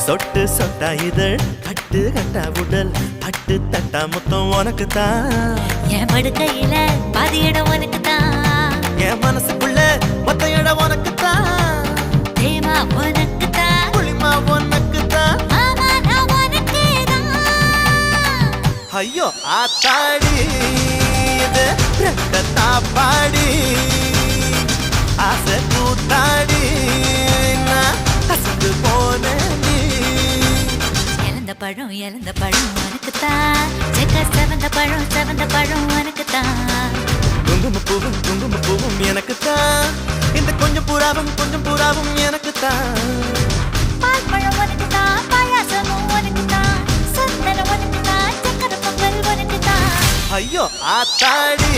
சொட்டு சொட்டா இதழ் கட்டு கட்டா உடல் பட்டு தட்டா முத்தம் உனக்கு தான் என் படுக்கையில பாதி இடம் உனக்கு தான் என் மனசுக்குள்ள மொத்த இடம் உனக்கு தான் தேமா உனக்கு தான் புளிமா உனக்கு தான் ஆமா நான் உனக்கே தான் ஐயோ ஆத்தாடி இது ரெட்டத்தா பாடி ஆசை கூத்தாடி நான் கசந்து போனேன் நீ இழந்த பழம் உனக்கு தான் செவந்த பழம் உனக்கு தான் குங்கும பூவும் எனக்கு தான் இந்த கொஞ்சம் புறாவும் எனக்கு தான் பால் பழம் உனக்கு தான் பாயாசமும் உனக்கு தான் சந்தனம் உனக்கு தான் சக்கரை பொங்கல் உனக்கு தான் ஐயோ ஆத்தாடி